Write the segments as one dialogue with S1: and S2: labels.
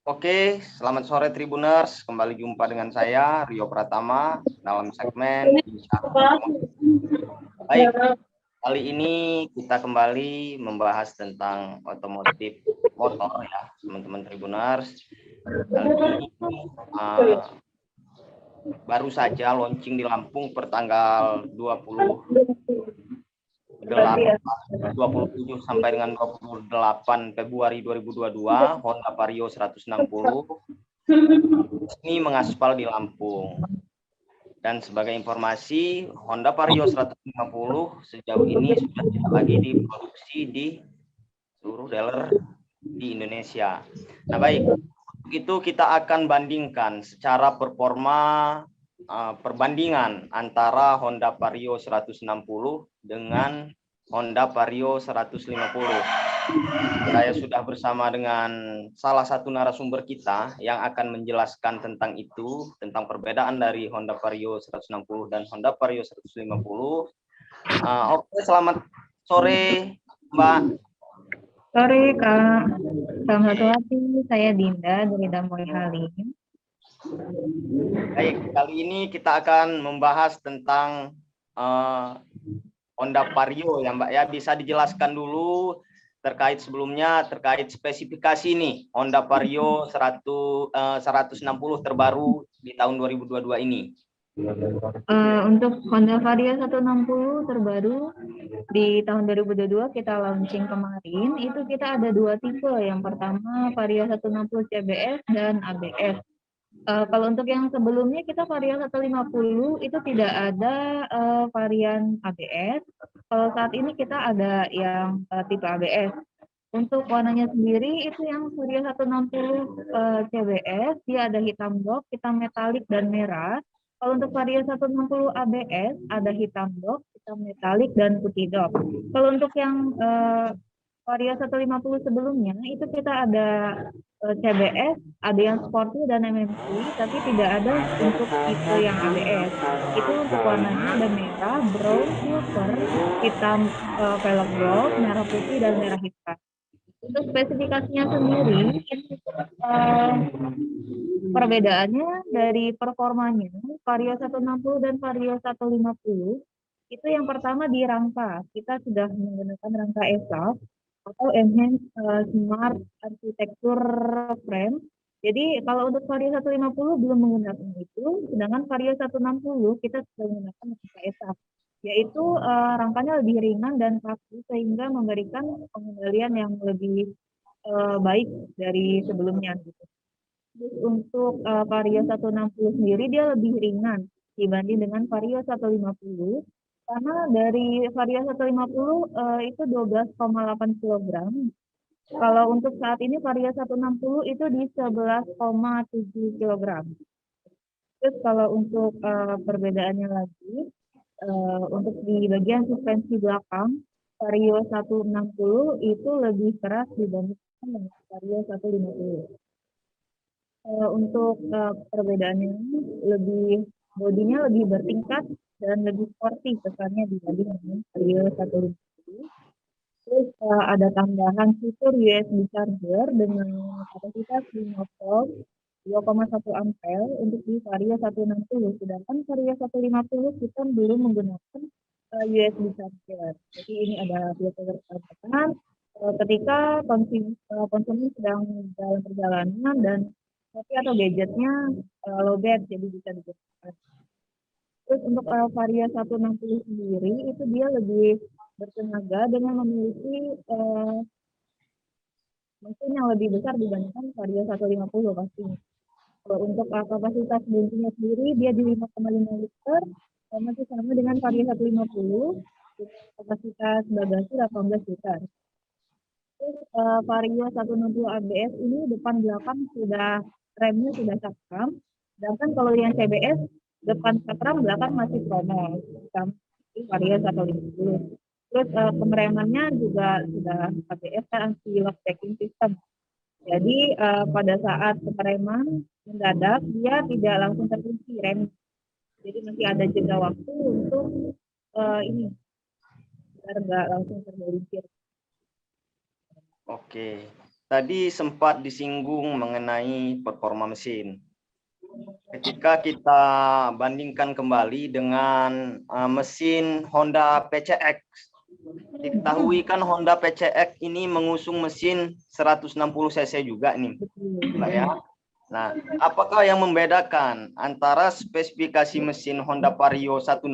S1: Oke, selamat sore Tribuners. Kembali jumpa dengan saya, Rio Pratama, dalam segmen Bincang Otomotif. Baik, kali ini kita kembali membahas tentang otomotif motor ya, teman-teman Tribuners. Kali ini baru saja launching di Lampung pertanggal 27 sampai dengan 28 Februari 2022, Honda Vario 160 resmi mengaspal di Lampung. Dan sebagai informasi, Honda Vario 150 sejauh ini sudah tidak lagi diproduksi di seluruh dealer di Indonesia. Nah baik, itu kita akan bandingkan secara performa perbandingan antara Honda Vario 160 dengan Honda Vario 150. Saya sudah bersama dengan salah satu narasumber kita yang akan menjelaskan tentang itu, tentang perbedaan dari Honda Vario 160 dan Honda Vario 150. Oke, selamat sore Mbak.
S2: Sore Kak, selamat sore, saya Dinda dari Damai Halim.
S1: Baik, kali ini kita akan membahas tentang Honda Vario ya Mbak ya. Bisa dijelaskan dulu terkait sebelumnya, terkait spesifikasi nih Honda Vario 160 terbaru di tahun 2022 ini.
S2: Untuk Honda Vario 160 terbaru di tahun 2022 kita launching kemarin, itu kita ada dua tipe. Yang pertama Vario 160 CBS dan ABS. Kalau untuk yang sebelumnya kita Vario 150 itu tidak ada varian ABS. Kalau saat ini kita ada yang tipe ABS. Untuk warnanya sendiri itu yang Vario 160 CBS, dia ada hitam box, hitam metalik, dan merah. Kalau untuk Vario 160 ABS ada hitam box, hitam metalik, dan putih dop. Kalau untuk yang Vario 150 sebelumnya itu kita ada CBS, ada yang sporty dan MMC, tapi tidak ada untuk tipe yang ABS. Itu untuk warnanya ada merah, brown, silver, hitam velg gold, merah putih, dan merah hitam. Untuk spesifikasinya sendiri, perbedaannya dari performanya, Vario 160 dan Vario 150, itu yang pertama di rangka. Kita sudah menggunakan rangka ESAF atau Enhanced Smart Architecture Frame. Jadi kalau untuk Vario 150 belum menggunakan itu, sedangkan Vario 160 kita sudah menggunakan rangka ESAF, yaitu rangkanya lebih ringan dan kaku sehingga memberikan pengendalian yang lebih baik dari sebelumnya gitu. Terus untuk Vario 160 sendiri dia lebih ringan dibanding dengan Vario 150 karena dari Vario 150 itu 12,8 kg. Kalau untuk saat ini Vario 160 itu di 11,7 kg. Terus kalau untuk perbedaannya lagi, untuk di bagian suspensi belakang, Vario 160 itu lebih keras dibandingkan dengan Vario 150. Untuk perbedaannya lebih, bodinya lebih bertingkat dan lebih sporty kesannya dibanding dengan Vario 150. Terus ada tambahan fitur USB charger dengan kapasitas 5 volt 2,1 ampere untuk di Vario 160, sedangkan Vario 150 kita belum menggunakan USB charger. Jadi ini ada fitur tambahan ketika konsumen sedang dalam perjalanan dan HP atau gadgetnya lowbat, jadi bisa digunakan. Terus untuk Vario 160 sendiri itu dia lebih bertenaga dengan memiliki mesin yang lebih besar dibandingkan Vario 150 pastinya. Kalau untuk kapasitas bensinnya sendiri dia di 5,5 liter, masih sama dengan Vario 150, kapasitas bagasi 18 liter. Terus Vario 160 ABS ini depan belakang sudah remnya sudah cakram, sedangkan kalau yang CBS depan cakram belakang masih promol, sama Vario 150. Terus pengeremannya juga sudah ABS anti lock braking system. Jadi pada saat pengereman mendadak dia tidak langsung terkunci rem. Jadi masih ada jeda waktu untuk ini biar nggak langsung tergelincir.
S1: Oke. Tadi sempat disinggung mengenai performa mesin. Ketika kita bandingkan kembali dengan mesin Honda PCX, diketahui kan Honda PCX ini mengusung mesin 160 cc juga nih, Mbak ya. Nah, apakah yang membedakan antara spesifikasi mesin Honda Vario 160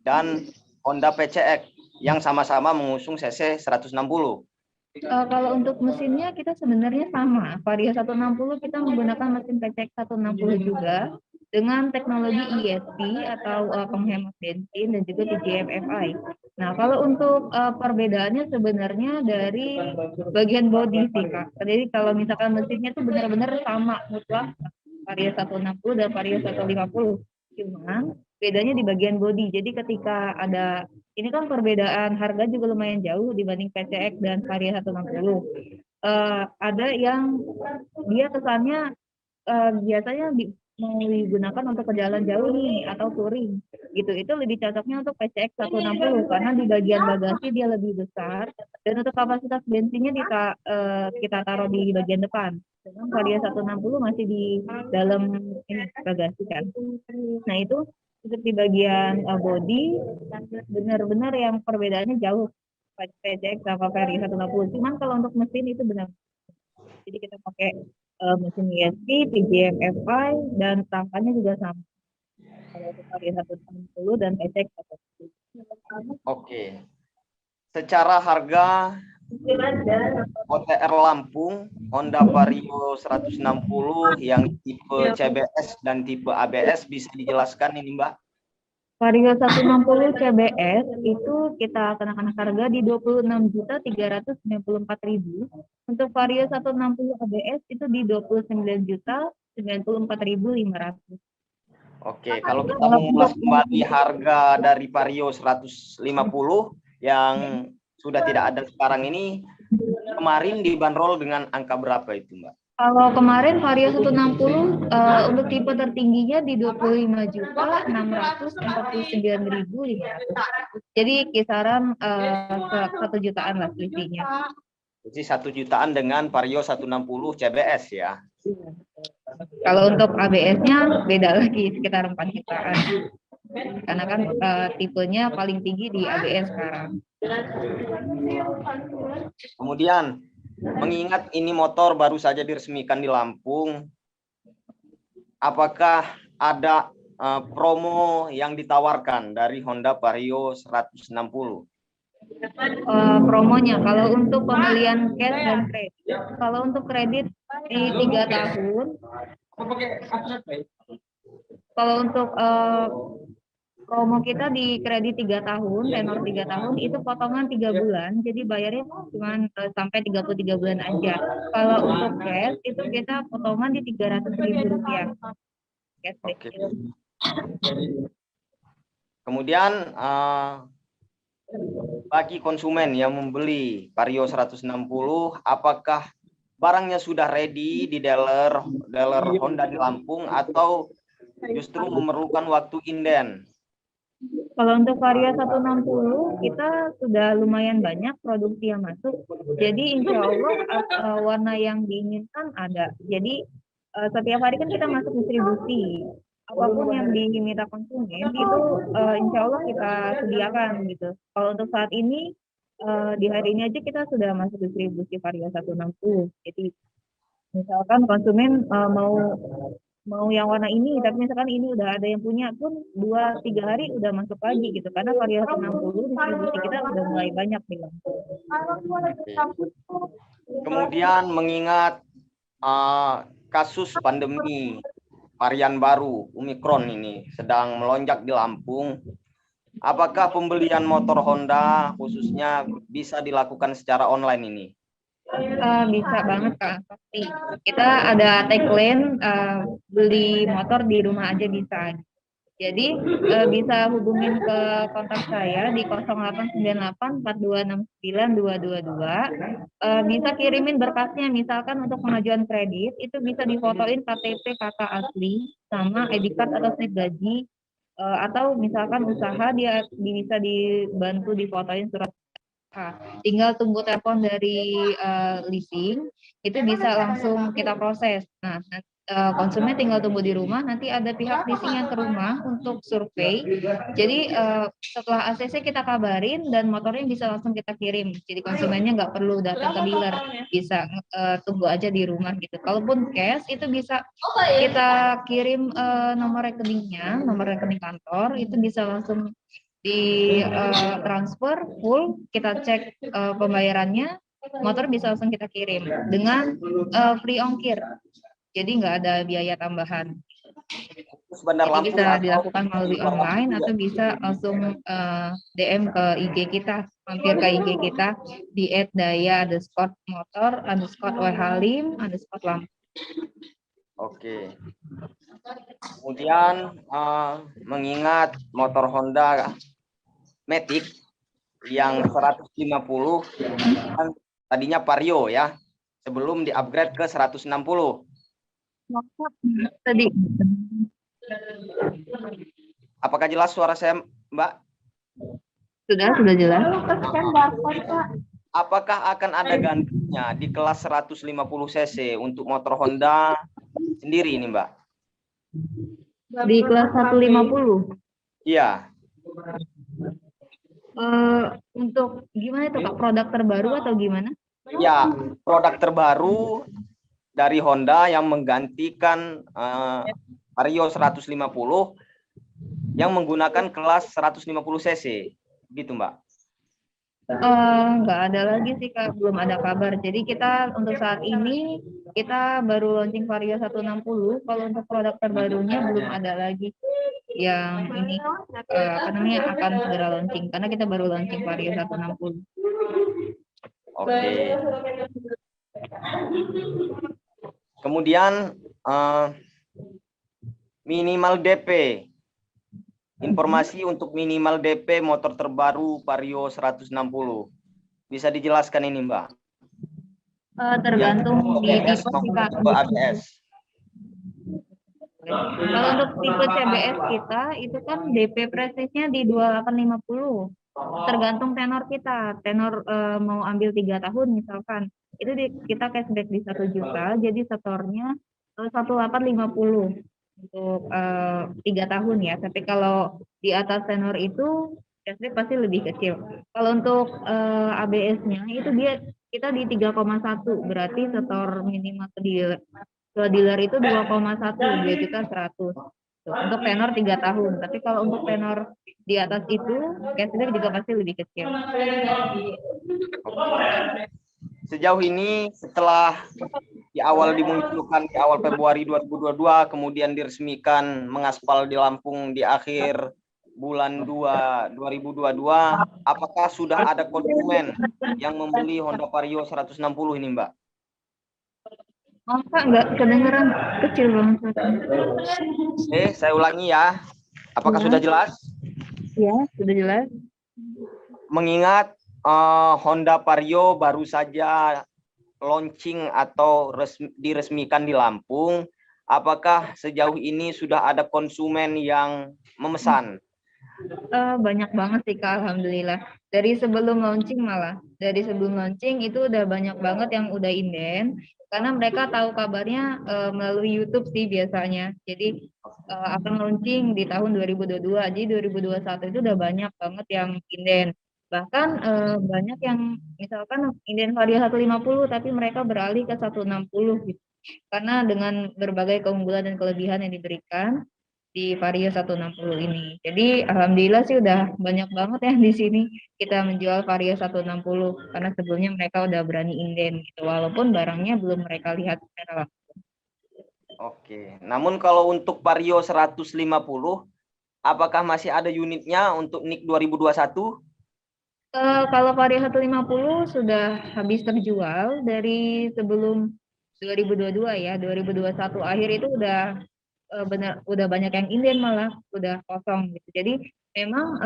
S1: dan Honda PCX yang sama-sama mengusung cc 160?
S2: Kalau untuk mesinnya kita sebenarnya sama. Vario 160 kita menggunakan mesin PCX 160 juga dengan teknologi ESP atau penghemat bensin dan juga TGM-FI. Nah, kalau untuk perbedaannya sebenarnya dari bagian bodi sih, Kak. Jadi kalau misalkan mesinnya itu benar-benar sama mutlak Vario 160 dan Vario 150. Cuma bedanya di bagian bodi. Jadi ketika ada ini kan perbedaan harga juga lumayan jauh dibanding PCX dan Vario 160. Ada yang dia kesannya biasanya mau digunakan untuk perjalanan jauh nih atau touring gitu. Itu lebih cocoknya untuk PCX 160 karena di bagian bagasi dia lebih besar dan untuk kapasitas bensinnya kita taruh di bagian depan. Sedangkan Vario 160 masih di dalam ini bagasi kan. Nah, itu untuk di bagian body benar-benar yang perbedaannya jauh PCX sama Vario 160. Cuman kalau untuk mesin itu benar. Jadi kita pakai mesin ESP, TGM FI, dan tangkanya juga sama. Kalau untuk Vario 160 dan PCX 160.
S1: Oke. Secara harga OTR Lampung, Honda Vario 160 yang tipe CBS dan tipe ABS bisa dijelaskan ini, Mbak?
S2: Vario 160 CBS itu kita kenakan harga di 26.394.000. Untuk Vario 160 ABS itu di 29.094.500.
S1: Oke, kalau kita mengulas kembali harga dari Vario 150 yang sudah tidak ada sekarang ini, kemarin dibanderol dengan angka berapa itu, Mbak?
S2: Kalau kemarin Vario 160 untuk tipe tertingginya di 25.649.500. Jadi kisaran 1 jutaan lah selisihnya.
S1: Jadi 1 jutaan dengan Vario 160 CBS ya.
S2: Kalau untuk ABS-nya beda lagi sekitar 4 jutaan. Karena kan tipenya paling tinggi di ABS sekarang.
S1: Kemudian, mengingat ini motor baru saja diresmikan di Lampung, apakah ada promo yang ditawarkan dari Honda Vario 160?
S2: Promonya, kalau untuk pembelian cash dan kredit, kalau untuk kredit di 3 tahun, kalau untuk promo kita di kredit 3 tahun, tenor 3 tahun, itu potongan 3 bulan, jadi bayarnya cuma sampai 33 bulan aja. Kalau untuk cash, itu kita potongan di Rp300.000.
S1: Oke. Kemudian, bagi konsumen yang membeli Vario 160, apakah barangnya sudah ready di dealer Honda di Lampung atau justru memerlukan waktu inden?
S2: Kalau untuk Vario 160 kita sudah lumayan banyak produksi yang masuk. Jadi insya Allah warna yang diinginkan ada. Jadi setiap hari kan kita masuk distribusi. Apapun yang diminta konsumen itu insya Allah kita sediakan gitu. Kalau untuk saat ini di hari ini aja kita sudah masuk distribusi Vario 160. Jadi misalkan konsumen mau yang warna ini, tapi misalkan ini udah ada yang punya pun 2-3 hari udah masuk lagi gitu, karena Vario 160 distribusi kita udah mulai banyak nih.
S1: Kemudian mengingat kasus pandemi varian baru Omicron ini sedang melonjak di Lampung, apakah pembelian motor Honda khususnya bisa dilakukan secara online ini?
S2: Bisa banget Kak, pasti. Kita ada tagline beli motor di rumah aja bisa. Jadi bisa hubungin ke kontak saya di 089842692222. Bisa kirimin berkasnya, misalkan untuk pengajuan kredit itu bisa difotoin KTP kakak asli sama ID card atau slip gaji, atau misalkan usaha dia bisa dibantu difotoin surat Tinggal tunggu telepon dari leasing, itu bisa langsung kita proses. Nah, konsumen tinggal tunggu di rumah, nanti ada pihak leasing yang ke rumah untuk survei. Jadi setelah ACC kita kabarin dan motornya bisa langsung kita kirim. Jadi konsumennya nggak perlu datang ke dealer, bisa tunggu aja di rumah gitu. Kalaupun cash itu bisa kita kirim nomor rekeningnya, nomor rekening kantor, itu bisa langsung di transfer full, kita cek pembayarannya, motor bisa langsung kita kirim dengan free ongkir. Jadi nggak ada biaya tambahan.
S1: Bandar
S2: Jadi
S1: Lampung
S2: bisa
S1: atau
S2: dilakukan melalui online atau bisa langsung DM ke IG kita, mampir ke IG kita di @daya_motor_whalim_lampung.
S1: Oke. Kemudian mengingat motor Honda Matic yang 150 kan tadinya Vario ya, sebelum di-upgrade ke 160.
S2: Tadi.
S1: Apakah jelas suara saya, Mbak?
S2: Sudah jelas.
S1: Apakah akan ada gantinya di kelas 150 cc untuk motor Honda sendiri ini, Mbak?
S2: Di kelas 150?
S1: Iya.
S2: Untuk gimana itu Kak? Produk terbaru atau gimana?
S1: Ya, produk terbaru dari Honda yang menggantikan Vario 150 yang menggunakan kelas 150 cc. Gitu, Mbak.
S2: Nggak ada lagi sih Kak, belum ada kabar. Jadi kita untuk saat ini kita baru launching Vario 160. Kalau untuk produk terbarunya belum ada lagi yang ini akan segera launching karena kita baru launching Vario 160.
S1: Oke. Kemudian minimal DP. Informasi untuk minimal DP motor terbaru Vario 160. Bisa dijelaskan ini, Mbak?
S2: Tergantung di tipe
S1: ABS.
S2: Kalau untuk tipe CBS kita itu kan DP prestisnya di 2850. Tergantung tenor kita. Tenor mau ambil 3 tahun misalkan. Itu kita cashback di 1 juta, jadi setornya 1850 untuk 3 tahun ya. Tapi kalau di atas tenor itu cashback pasti lebih kecil. Kalau untuk ABS-nya itu kita di 3,1, berarti setor minimal ke dealer itu 2,1, 2.100.000 untuk tenor 3 tahun. Tapi kalau untuk tenor di atas itu cashback juga pasti lebih kecil.
S1: Sejauh ini setelah di awal dimunculkan di awal Februari 2022, kemudian diresmikan mengaspal di Lampung di akhir bulan 2 2022, apakah sudah ada konsumen yang membeli Honda Vario 160 ini, Mbak?
S2: Oh, Kak, nggak kedengeran, kecil banget.
S1: Saya ulangi ya. Apakah sudah jelas?
S2: Ya, sudah jelas.
S1: Mengingat Honda Vario baru saja launching atau diresmikan di Lampung, apakah sejauh ini sudah ada konsumen yang memesan?
S2: Banyak banget sih Kak, alhamdulillah. Dari sebelum launching malah, dari sebelum launching itu udah banyak banget yang udah inden, karena mereka tahu kabarnya melalui YouTube sih biasanya. Jadi akan launching di tahun 2022, jadi 2021 itu udah banyak banget yang inden. Bahkan banyak yang misalkan inden Vario 150 tapi mereka beralih ke 160 gitu. Karena dengan berbagai keunggulan dan kelebihan yang diberikan di Vario 160 ini. Jadi alhamdulillah sih udah banyak banget ya di sini kita menjual Vario 160 karena sebelumnya mereka udah berani inden gitu walaupun barangnya belum mereka lihat secara langsung.
S1: Oke. Namun kalau untuk Vario 150 apakah masih ada unitnya untuk NIK 2021?
S2: Kalau Vario 150 sudah habis terjual dari sebelum 2022 ya, 2021 akhir itu udah banyak yang inden malah udah kosong gitu. Jadi memang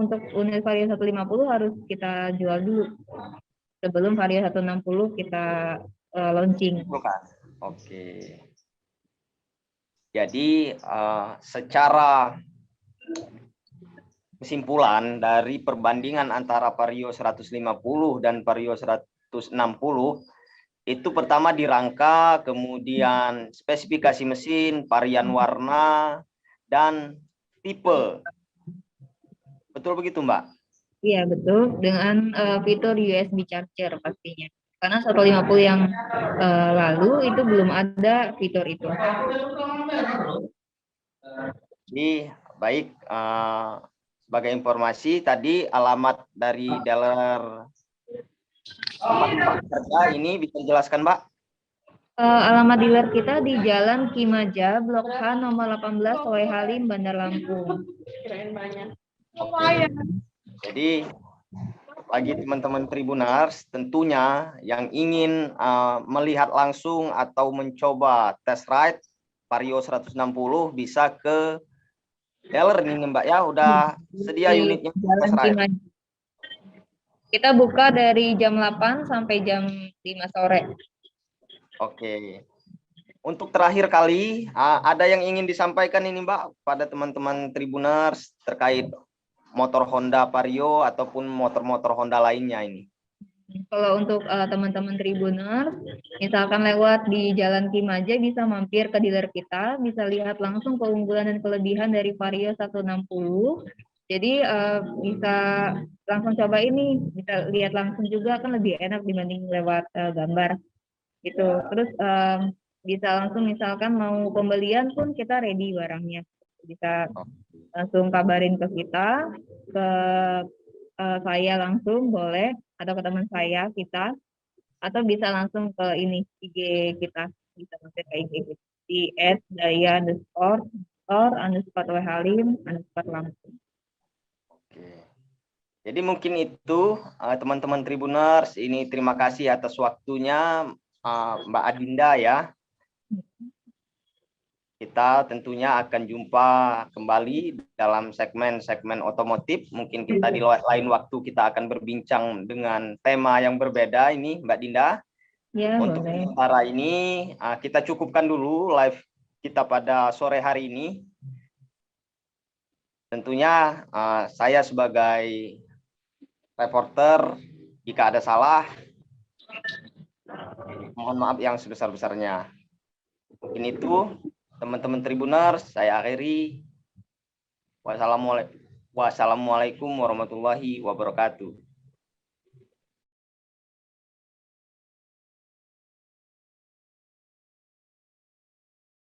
S2: untuk unit Vario 150 harus kita jual dulu sebelum Vario 160 kita launching.
S1: Oke. Jadi secara kesimpulan dari perbandingan antara Vario 150 dan Vario 160 itu pertama di rangka, kemudian spesifikasi mesin, varian warna, dan tipe. Betul begitu, Mbak?
S2: Iya, betul. Dengan fitur USB charger pastinya. Karena 150 yang lalu itu belum ada fitur itu.
S1: Jadi, baik. Sebagai informasi, tadi alamat dari dealer tempat kerja ini bisa dijelaskan, Mbak?
S2: Alamat dealer kita di Jalan Kimaja, Blok H nomor 18, Soleh Halim, Bandar Lampung.
S1: Oke. Jadi, bagi teman-teman Tribuners, tentunya yang ingin melihat langsung atau mencoba test ride Vario 160 bisa ke dealer ini, Mbak ya, udah sedia
S2: Di
S1: unitnya
S2: Jalan
S1: test ride.
S2: Kimaja. Kita buka dari jam 8 sampai jam 5 sore.
S1: Oke. Untuk terakhir kali, ada yang ingin disampaikan ini, Mbak, pada teman-teman Tribuners terkait motor Honda Vario ataupun motor-motor Honda lainnya ini?
S2: Kalau untuk teman-teman Tribuners, misalkan lewat di Jalan Kimaja bisa mampir ke dealer kita, bisa lihat langsung keunggulan dan kelebihan dari Vario 160. Jadi bisa langsung coba ini, bisa lihat langsung juga kan lebih enak dibanding lewat gambar gitu. Terus bisa langsung misalkan mau pembelian pun kita ready barangnya. Bisa langsung kabarin ke kita, ke saya langsung boleh, atau ke teman saya kita, atau bisa langsung ke ini IG kita, bisa masuk ke IG kita di @daya_underscore_whalim_lampung.
S1: Oke. Jadi mungkin itu teman-teman Tribuners, ini terima kasih atas waktunya Mbak Adinda ya. Kita tentunya akan jumpa kembali dalam segmen-segmen otomotif. Mungkin kita di lain waktu kita akan berbincang dengan tema yang berbeda ini, Mbak Dinda.
S2: Ya,
S1: Untuk
S2: boleh.
S1: sementara ini kita cukupkan dulu live kita pada sore hari ini. Tentunya saya sebagai reporter, jika ada salah, mohon maaf yang sebesar-besarnya. Mungkin itu, teman-teman Tribuners, saya akhiri. Wassalamualaikum warahmatullahi wabarakatuh.